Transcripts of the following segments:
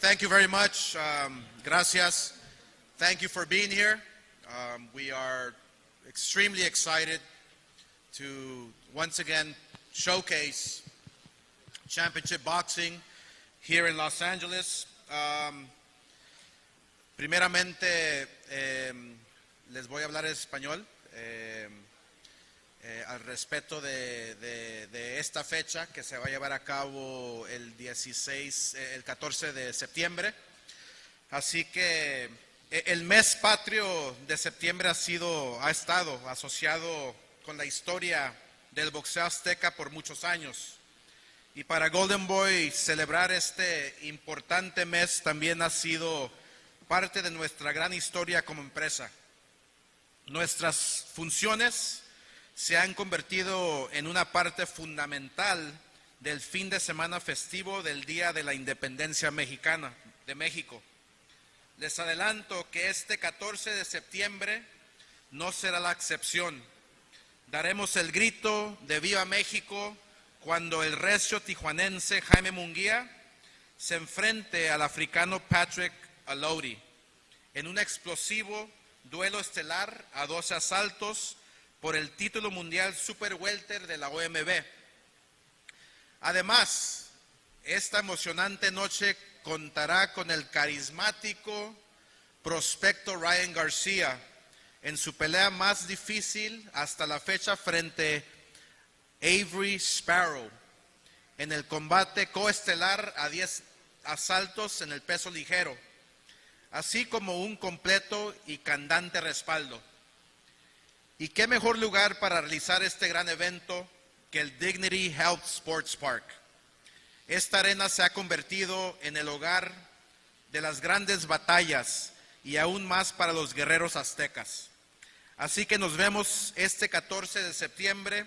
Thank you very much. Gracias. Thank you for being here. We are extremely excited to once again showcase championship boxing here in Los Angeles. Primeramente, les voy a hablar español al respecto de esta fecha que se va a llevar a cabo el 14 de septiembre. Así que el mes patrio de septiembre ha estado asociado con la historia del boxeo azteca por muchos años. Y para Golden Boy celebrar este importante mes también ha sido parte de nuestra gran historia como empresa. Nuestras funciones se han convertido en una parte fundamental del fin de semana festivo del Día de la Independencia Mexicana de México. Les adelanto que este 14 de septiembre no será la excepción. Daremos el grito de Viva México cuando el recio tijuanense Jaime Munguia se enfrente al africano Patrick Allotey en un explosivo duelo estelar a 12 asaltos por el título mundial Super Welter de la OMB. Además, esta emocionante noche contará con el carismático prospecto Ryan Garcia en su pelea más difícil hasta la fecha frente a Avery Sparrow en el combate coestelar a 10 asaltos en el peso ligero, así como un completo y candente respaldo. ¿Y qué mejor lugar para realizar este gran evento que el Dignity Health Sports Park? Esta arena se ha convertido en el hogar de las grandes batallas y aún más para los guerreros aztecas. Así que nos vemos este 14 de septiembre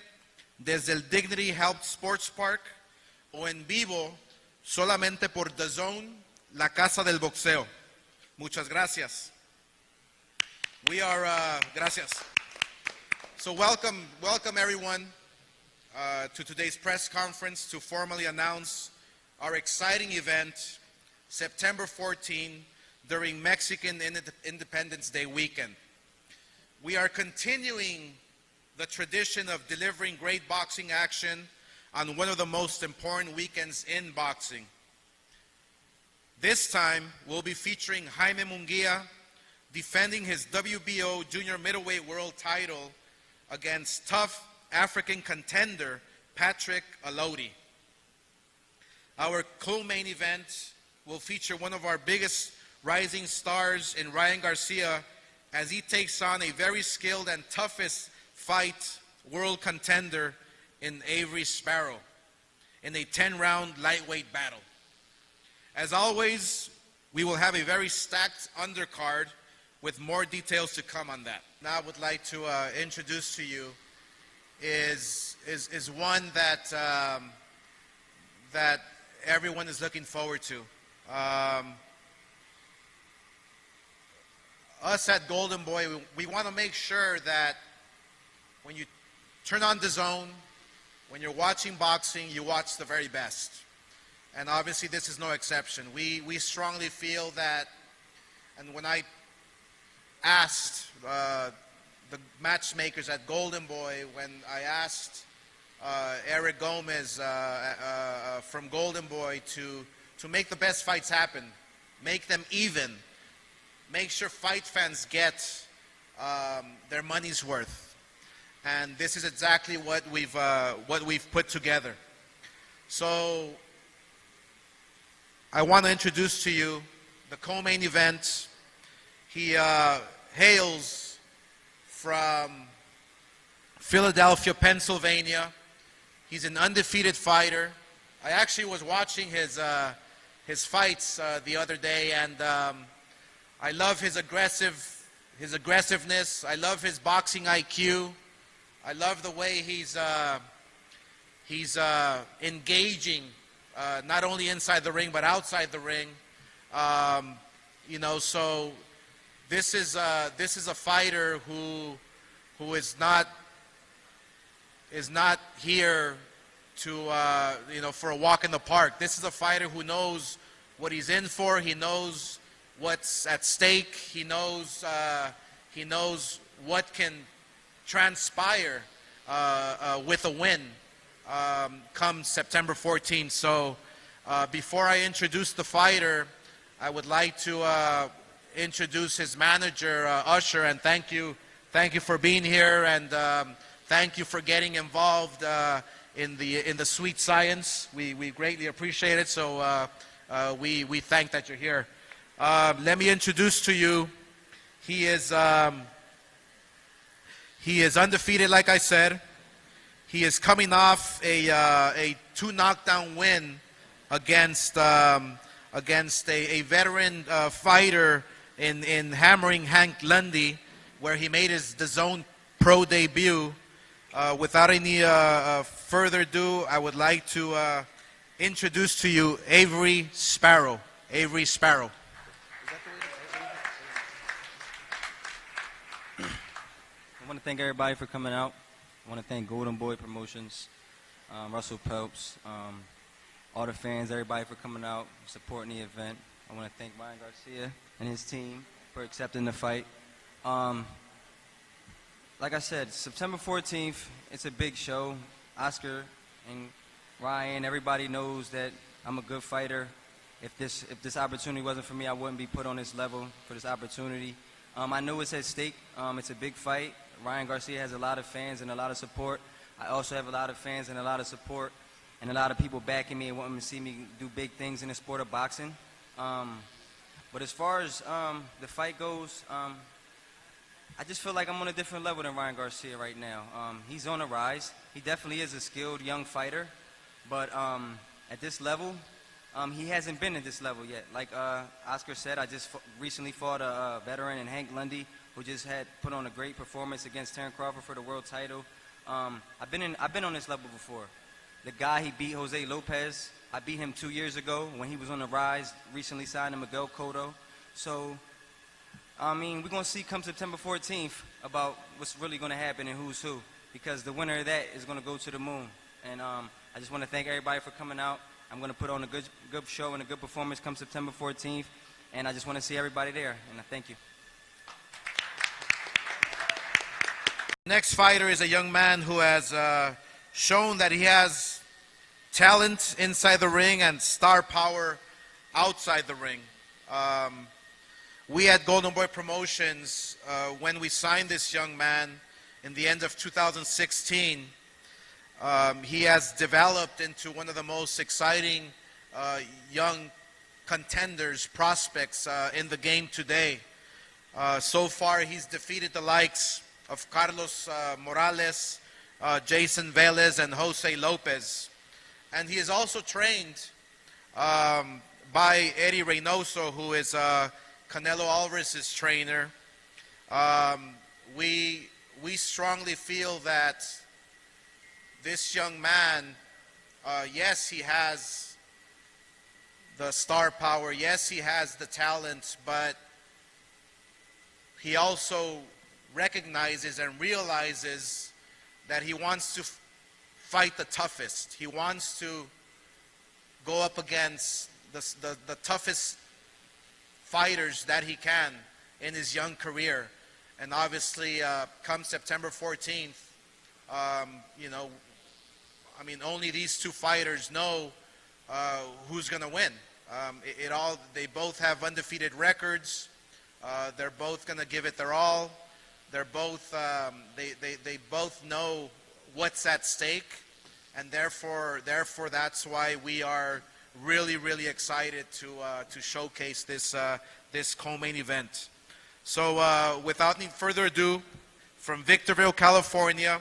desde el Dignity Health Sports Park o en vivo solamente por Dazn, la casa del boxeo. Muchas gracias. Gracias. So welcome everyone to today's press conference to formally announce our exciting event, September 14, during Mexican Independence Day weekend. We are continuing the tradition of delivering great boxing action on one of the most important weekends in boxing. This time, we'll be featuring Jaime Munguia defending his WBO junior middleweight world title against tough African contender Patrick Allotey. Our co-main event will feature one of our biggest rising stars in Ryan Garcia as he takes on a very skilled and toughest fight world contender in Avery Sparrow in a 10-round lightweight battle. As always, we will have a very stacked undercard with more details to come on that. Now I would like to introduce to you is one that that everyone is looking forward to. Us at Golden Boy, we want to make sure that when you turn on Dazn, when you're watching boxing, you watch the very best. And obviously this is no exception. We strongly feel that, and when I asked the matchmakers at Golden Boy, when I asked Eric Gomez from Golden Boy to make the best fights happen, make them even, make sure fight fans get their money's worth. And this is exactly what we've put together. So I want to introduce to you the co-main event. He hails from Philadelphia, Pennsylvania. He's an undefeated fighter. I actually was watching his fights the other day, and I love his aggressiveness. I love his boxing IQ. I love the way he's engaging, not only inside the ring but outside the ring. So this is a fighter who is not here to for a walk in the park. This is a fighter who knows what he's in for. He knows what's at stake. He knows what can transpire with a win come September 14th. So before I introduce the fighter, I would like to introduce his manager, Usher, and thank you for being here, and thank you for getting involved in the sweet science. We greatly appreciate it. So we thank that you're here. Let me introduce to you. He is undefeated, like I said. He is coming off a 2 knockdown win against a veteran fighter in hammering Hank Lundy, where he made his Dazn pro debut. Without any further ado, I would like to introduce to you Avery Sparrow. Avery Sparrow. I want to thank everybody for coming out. I want to thank Golden Boy Promotions, Russell Pelps, all the fans, everybody for coming out, supporting the event. I want to thank Ryan Garcia and his team for accepting the fight. Like I said, September 14th, it's a big show. Oscar and Ryan, everybody knows that I'm a good fighter. If this opportunity wasn't for me, I wouldn't be put on this level for this opportunity. I know it's at stake. It's a big fight. Ryan Garcia has a lot of fans and a lot of support. I also have a lot of fans and a lot of support and a lot of people backing me and wanting to see me do big things in the sport of boxing. But as far as the fight goes, I just feel like I'm on a different level than Ryan Garcia right now. He's on a rise. He definitely is a skilled young fighter. But at this level, he hasn't been at this level yet. Like Oscar said, I just recently fought a veteran in Hank Lundy, who just had put on a great performance against Terrence Crawford for the world title. I've been on this level before. The guy he beat, Jose Lopez, I beat him 2 years ago when he was on the rise. Recently signed to Miguel Cotto. So, I mean, we're going to see come September 14th about what's really going to happen and who's who, because the winner of that is going to go to the moon. And I just want to thank everybody for coming out. I'm going to put on a good show and a good performance come September 14th, and I just want to see everybody there, and I thank you. Next fighter is a young man who has shown that he has talent inside the ring and star power outside the ring. We at Golden Boy Promotions, when we signed this young man in the end of 2016, he has developed into one of the most exciting young contenders, prospects in the game today. So far, he's defeated the likes of Carlos Morales, Jason Velez, and Jose Lopez. And he is also trained by Eddie Reynoso, who is Canelo Alvarez's trainer. We strongly feel that this young man, yes, he has the star power, yes, he has the talent, but he also recognizes and realizes that he wants to fight the toughest. He wants to go up against the toughest fighters that he can in his young career. And obviously, come September 14th, you know, I mean, only these two fighters know who's going to win. They both have undefeated records. They're both going to give it their all. They're both, they both know what's at stake, and therefore that's why we are really, really excited to showcase this co-main event. So without any further ado, from Victorville, California,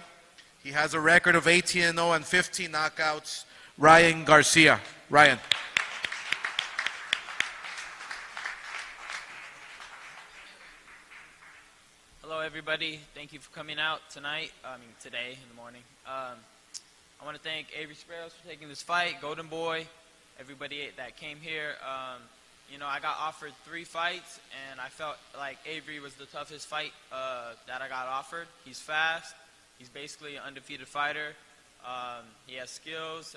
he has a record of 18-0 and 15 knockouts, Ryan Garcia. Ryan. Hello, everybody. Thank you for coming out tonight. Today in the morning. I want to thank Avery Sparrow for taking this fight, Golden Boy, everybody that came here. You know, I got offered 3 fights, and I felt like Avery was the toughest fight that I got offered. He's fast. He's basically an undefeated fighter. He has skills.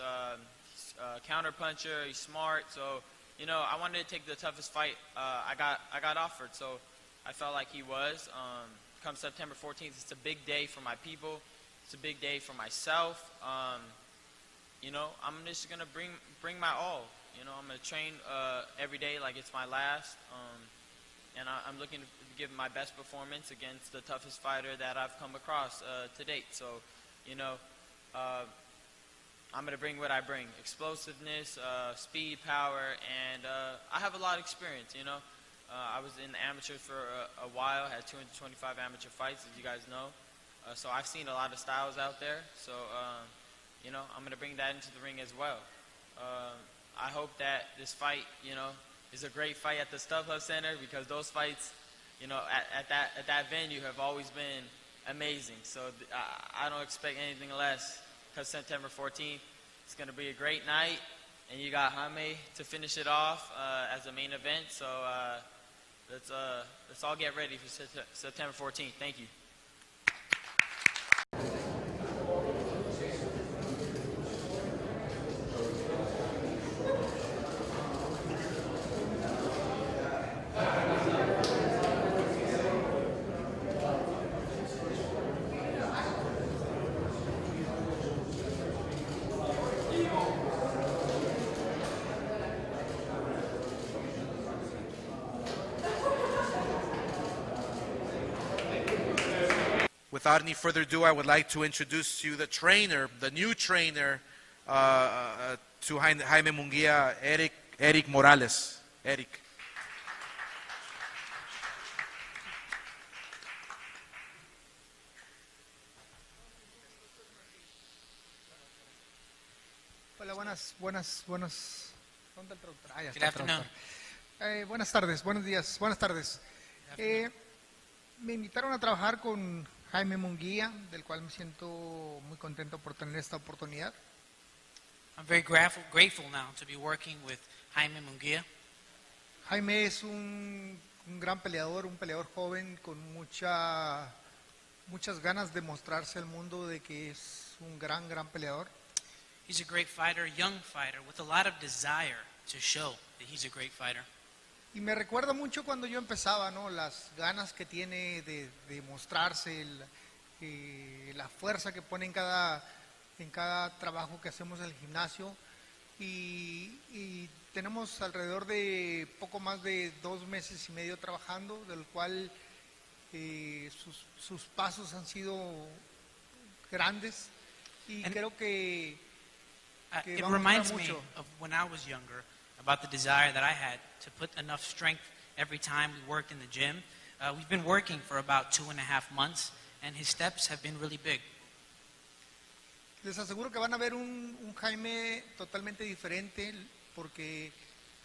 He's a counter puncher. He's smart. So I wanted to take the toughest fight I got offered, so I felt like he was. Come September 14th, it's a big day for my people. It's a big day for myself. I'm just gonna bring my all. I'm gonna train every day like it's my last, and I'm looking to give my best performance against the toughest fighter that I've come across to date. So, I'm gonna bring what I bring: explosiveness, speed, power, and I have a lot of experience. I was in the amateurs for a while, had 225 amateur fights, as you guys know. So I've seen a lot of styles out there. So, I'm going to bring that into the ring as well. I hope that this fight, is a great fight at the StubHub Center, because those fights, at that venue have always been amazing. So I don't expect anything less, because September 14th, it's going to be a great night. And you got Jaime to finish it off as a main event. So let's all get ready for September 14th. Thank you. Without any further ado, I would like to introduce to you the trainer, the new trainer to Jaime Munguia, Eric Morales. Eric. Hola, buenas. ¿Dónde el traductor? Ya Good está el afternoon. traductor. Buenas tardes, buenos días, buenas tardes. Me invitaron a trabajar con Jaime Munguia, del cual me siento muy contento por tener esta oportunidad. I'm very grateful now to be working with Jaime Munguia. Jaime es un gran peleador, un peleador joven con muchas ganas de mostrarse al mundo de que es un gran peleador. He's a great fighter, young fighter, with a lot of desire to show that he's a great fighter. Y me recuerda mucho cuando yo empezaba, ¿no? Las ganas que tiene de mostrarse, la fuerza que pone en cada trabajo que hacemos en el gimnasio. Y tenemos alrededor de poco más de 2 meses y medio trabajando, del cual sus pasos han sido grandes y creo que It vamos a reminds ganar me mucho. of when I was younger, about the desire that I had to put enough strength every time we worked in the gym. We've been working for about 2.5 months, and his steps have been really big. Les aseguro que van a ver un Jaime totalmente diferente, porque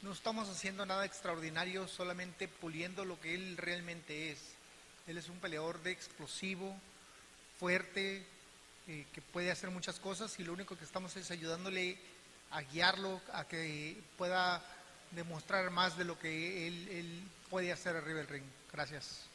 no estamos haciendo nada extraordinario, solamente puliendo lo que él realmente es. Él es un peleador explosivo, fuerte, que puede hacer muchas cosas, y lo único que estamos es ayudándole a guiarlo a que pueda demostrar más de lo que él puede hacer arriba del ring. Gracias.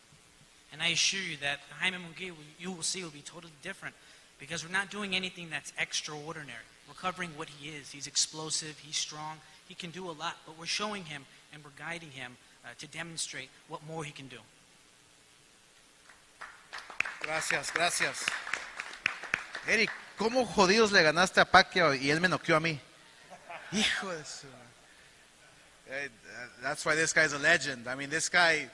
And I assure you that Jaime Munguia, you will see, will be totally different, because we're not doing anything that's extraordinary. We're covering what he is. He's explosive, he's strong, he can do a lot, but we're showing him and we're guiding him to demonstrate what more he can do. Gracias. Eric, ¿cómo jodidos le ganaste a Pacquiao y él me noqueó a mí? Hijo de su... That's why this guy's a legend. I mean, this guy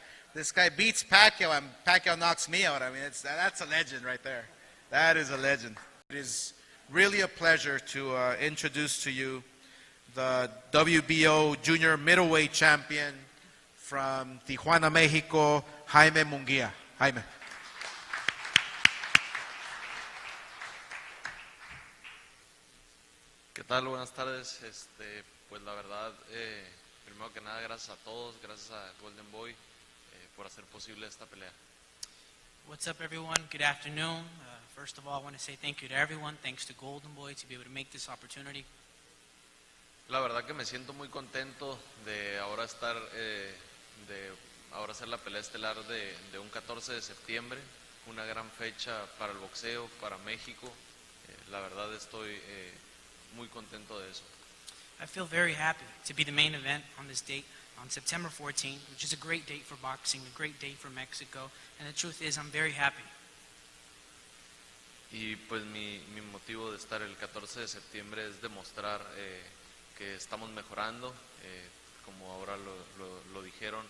beats Pacquiao and Pacquiao knocks me out. I mean, that's a legend right there. That is a legend. It is really a pleasure to introduce to you the WBO Junior Middleweight Champion from Tijuana, Mexico, Jaime Munguia. Jaime. ¿Qué tal? Buenas tardes. Pues la verdad, primero que nada, gracias a todos, gracias a Golden Boy por hacer posible esta pelea. What's up, everyone? Good afternoon. First of all, I want to say thank you to everyone. Thanks to Golden Boy to be able to make this opportunity. La verdad que me siento muy contento de ahora hacer la pelea estelar de un 14 de septiembre, una gran fecha para el boxeo, para México. La verdad estoy muy contento de eso. I feel very happy to be the main event on this date on September 14th, which is a great date for boxing, a great date for Mexico, and the truth is I'm very happy. Y pues mi motivo de estar el 14 de septiembre es demostrar que estamos mejorando, como ahora lo dijeron,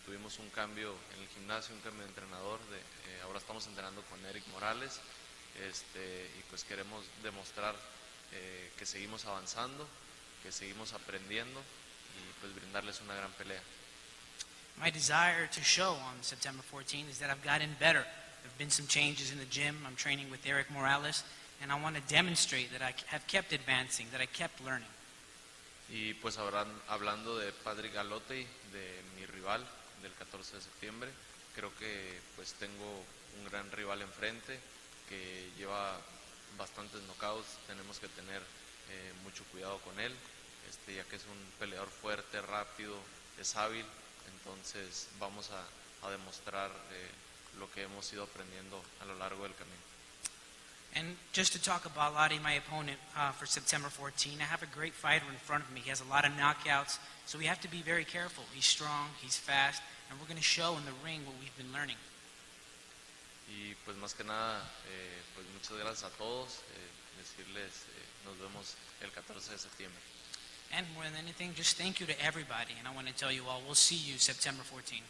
tuvimos un cambio en el gimnasio, un cambio de entrenador, ahora estamos entrenando con Eric Morales, y pues queremos demostrar que seguimos avanzando, que seguimos aprendiendo y pues brindarles una gran pelea. My desire to show on September 14th is that I've gotten better. There have been some changes in the gym. I'm training with Eric Morales, and I want to demonstrate that I have kept advancing, that I kept learning. Y pues hablando de Patrick Allotey, de mi rival del 14 de septiembre, creo que pues tengo un gran rival enfrente que lleva bastantes knockouts, tenemos que tener mucho cuidado con él, ya que es un peleador fuerte, rápido, es hábil, entonces vamos a demostrar lo que hemos ido aprendiendo a lo largo del camino. And just to talk about Allotey, my opponent for September 14, I have a great fighter in front of me. He has a lot of knockouts, so we have to be very careful. He's strong, he's fast, and we're going to show in the ring what we've been learning. Y pues más que nada, pues muchas gracias a todos, decirles nos vemos el 14 de septiembre. And more than anything, just thank you to everybody, and I want to tell you all, we'll see you September 14.